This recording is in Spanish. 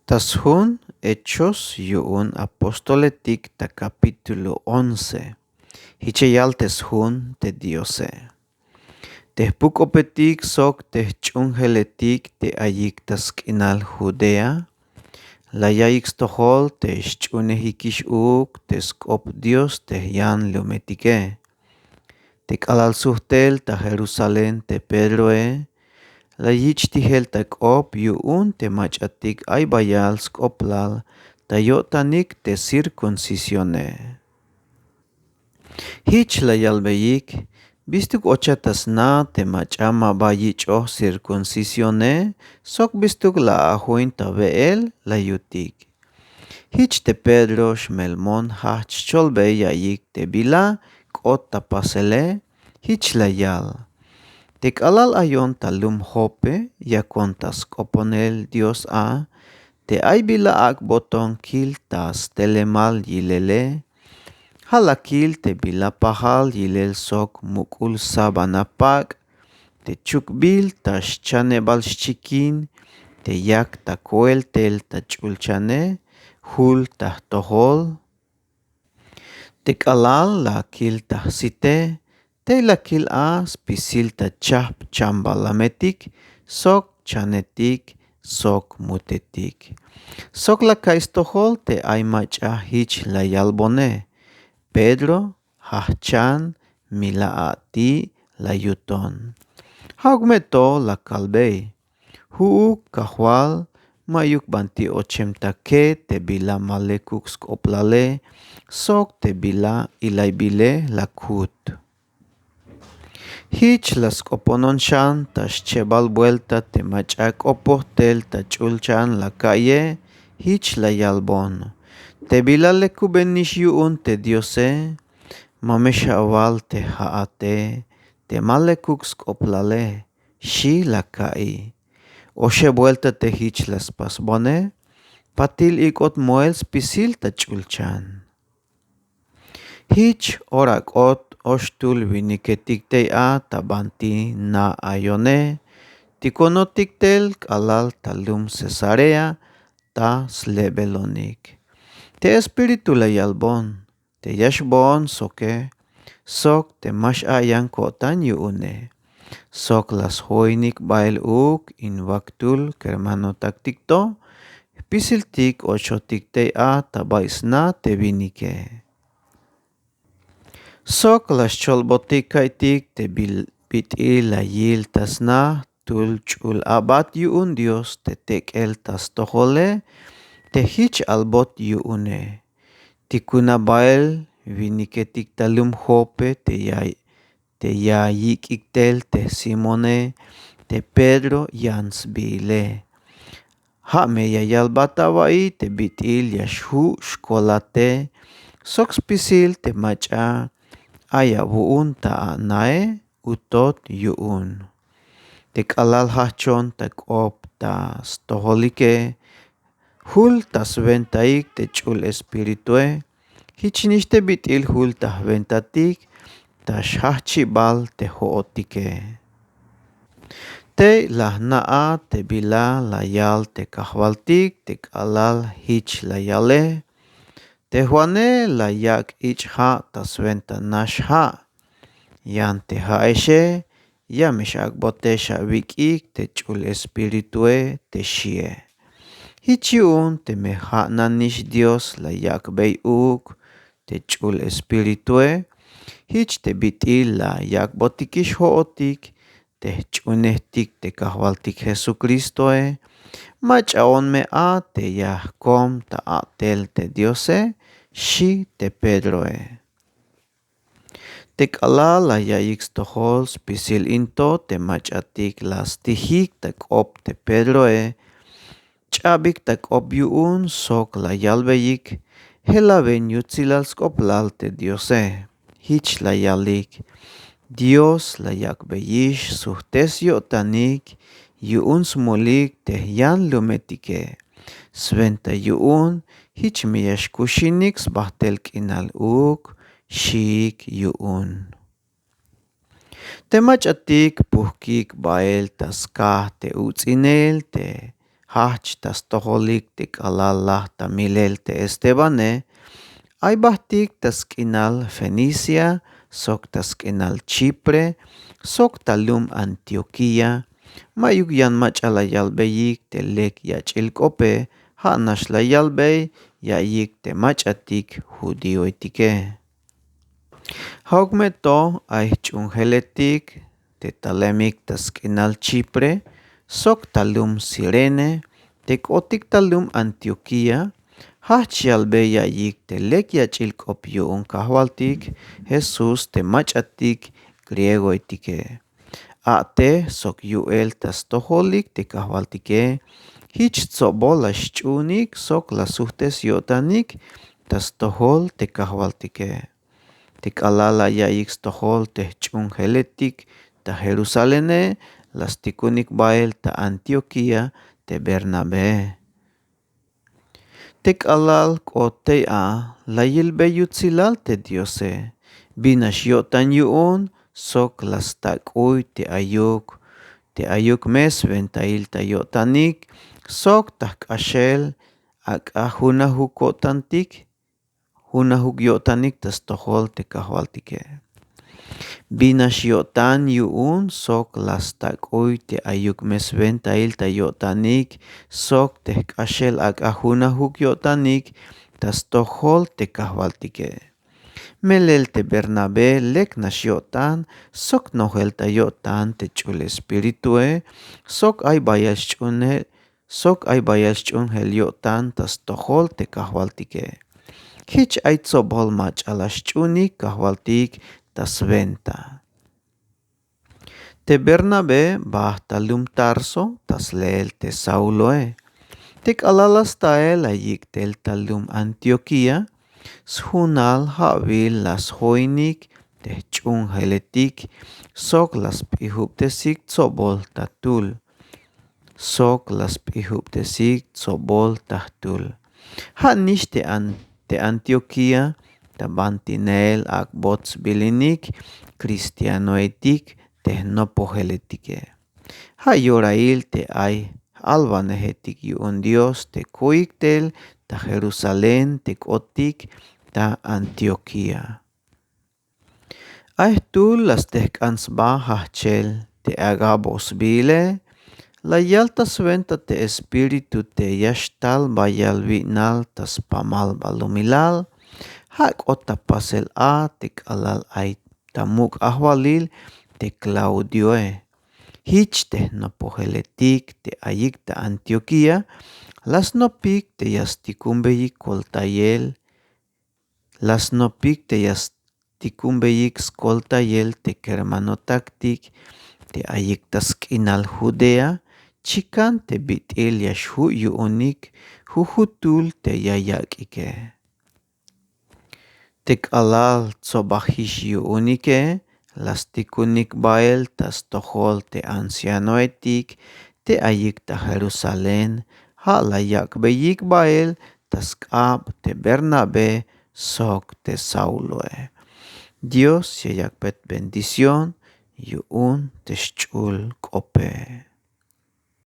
Tashun Hechos yu'un apostoletik ta capítulo 11. Hicheyal teshun te diose. Tehpuk opetik sok tehchungeletik te ayik task'inal Judea. Layayik stohol tehch'unehikish uk tesk'op Dios tehyan leometike. Tek'alal suhtel ta Jerusalén te Pedroe. Layich tihel tak'op yu'un te mach'atik ay bayal sk'oplal tayotanik te circuncisione. Hich layalbeyik bistuk ochatasna te mach'ama bayich'o circuncisione sok bistuk la ajuin tabeel layutik. Hich te Pedro shmelmon hach cholbe yayik te bila k'ot tapasele hich layal. Tek'alal ayon talum Jope yakon tas koponel Dios a te ay bilaak botong kil tas telemal yilele halakil te bila pahal yilel sok mukul sabanapak te chukbil tas chanebal chikin te yak takoel tel ta chulchane hul tah tohol tek'alal la kil tah site te lakil a spisil ta chap chambalametik, sok chanetik, sok mutetik. Sok la kaistohol te ay macha hich la yalbone. Pedro, hahchan, milaati, la yuton. Haugmeto la kalbei. Huuk kahwal, mayuk banti ochem take te bila malekuk skoplale, sok te bila ilay bile lakut. Hich las oponon shan tas chebal vuelta te machak opohtel ta chulchan la calle, hich la yalbon. Te bila le kubenish yuun te diose, mamesha aval te haate, te malekuk skoplale, shi la kai. Oshe vuelta te hich las pasbone, patil ikot moel spisil ta chulchan. Hich orak ot oshtul viniketikte a tabanti na ayone, tikonotiktel kalal talum Cesarea ta slebelonik. Te espiritu la yalbon, te yashbon soke, sok te mash ayan kotan yuune. Sok las hoinik bail uk in waktul kermano taktikto, pisiltik ochotikte a tabaisna te vinike. Sok las cholbotik kaitik te biti la yil tasna tul chul abat yuun Dios te tekel tas tohole te hich albot yuune. Tikuna bael viniketik talum hope te ya yikiktel te Simone te Pedro yans bile. Ha me ya yalbatawai te bitil yashu shkolate sok spisil te macha aya buun ta nae utot yuun. Tek'alal hachon tak'op tas toholike hul tas ventaik te chul espiritue hichnish te bitil hul tah ventatik tas hachibal te hootike. Te lah naa te bila layal te kahwaltik tek'alal hich layale. Te Juane la yak ich ha tas venta nash ha. Yan te ha eshe, ya meshak botesha wikik te chul espiritue te shie. Hichiun te me ha nanish Dios la yak bei uk te chul espiritue. Hich te bitil la yak botikish hootik te chunehtik te kahwaltik Jesucristoe. Machaon me a te yahkom ta atel te Diose. Shi te Pedroe. Tek'ala la yayik stohol spisil into te machatik las tihik tak'op te Pedroe. Chabik tak'op yuun sok la yalbeyik. Hela ben yutzilal skoplal te Diose. Hich la yalik. Dios la yakbeyish suhtes yotanik. Yuun smolik te yan lumetike. Sventa yuun. Hich miyash kushinix bahtel kinal uk, shik yuun. Te machatik puhkik bael tas kah te utzinel te hach tas toholik tik'alalah tamilel te Estebane, ay bahtik tas k'inal Fenicia, sok tas k'inal Chipre, sok talum Antioquía, mayuk yan mach'alayalbeyik telek yach'ilk'ope, ha'naxlayalbey ya'yik te mach'atik judíoytike. Jawkme to ay ch'unjeletik te talemik tas k'inal Chipre, sok talum Cirene, tek'otik talum Antioquía, hach yalbe ya'yik telek yach'ilk'op yu'un kajwaltik, Jesús te mach'atik griegoytike. A'te sok yu'el tas tojolik te kajwaltike, hich tzo'bol la xch'unik sok la sujtes yo'tanik tas tojol te kajwaltike. Tik'alala ya'yik stojol te ch'unjeletik ta Jerusalene, las tikunik ba'el ta Antioquía te Bernabé. Tik'alal k'otey'a layilbe yutzilal te Diose, binax yo'tan yu'un sok las tak'uy te ayuk mes 21 ta yo'tanik, sok tajk'axel ak'a junajuk ko'tantik, junajuk yo'tanik tas tojol te kajwaltike. Binax yo'tan yu'un sok las tak'uy te ayuk mes 21 ta yo'tanik, sok tejk'axel ak'a junajuk yo'tanik tas tojol te kajwaltike. Melel te Bernabé lek nax yo'tan, sok nojel ta yo'tan te ch'ul espiritue, sok ay bayal xch'unjel yo'tan tas tojol te kajwaltike. Hich ay tz'o'bol mach'ala xch'unik kajwaltik tas venta. Te Bernabé b'aj talum Tarso tas leel te Sauloe. Tik'alalas ta'el ayik tel talum Antioquía, sjunal ja'wil las joynik te ch'unjeletik, sok las p'ijub'tesik tz'o'bol tajtul. Sok las p'ijub'tesik tz'o'bol tajtul. Ja'nix te Antioquía tabantinel akb'otz bilinik cristianoetik tejnopojeletike. Ja'yora'il te ay albanejetik yu'un Dios te kuyiktel ta Jerusalén tek'otik ta Antioquía. Ajtul las tejk'ansb'aj jajchel te Agabos b'ile, layal tas venta te espíritu te yaxtal bayal wi'nal tas pamal balumilal, jak'ot tapasel a tik'alal ay tamuk ajwalil te Claudioe. Hich tejnopojeletik te ayik ta Antioquía, las nopik te yastikumbeyik koltayel, las nopik te yastikumbeyik skoltayel te kermanotaktik te ayik tas k'inal Judea, chikan te b'it'il yaxju' yu'unik jujutul te yayak'ike. Tik'alal tz'o'b'ajix yu'unike, las tikunik ba'el tas tojol te ancianoetik te ayik ta Jerusalén, ja'layakb'eyik b'a'el tas k'ab' te Bernabé sok te Sauloe. Dios yayakpet bendición yu'un te xch'ul k'ope.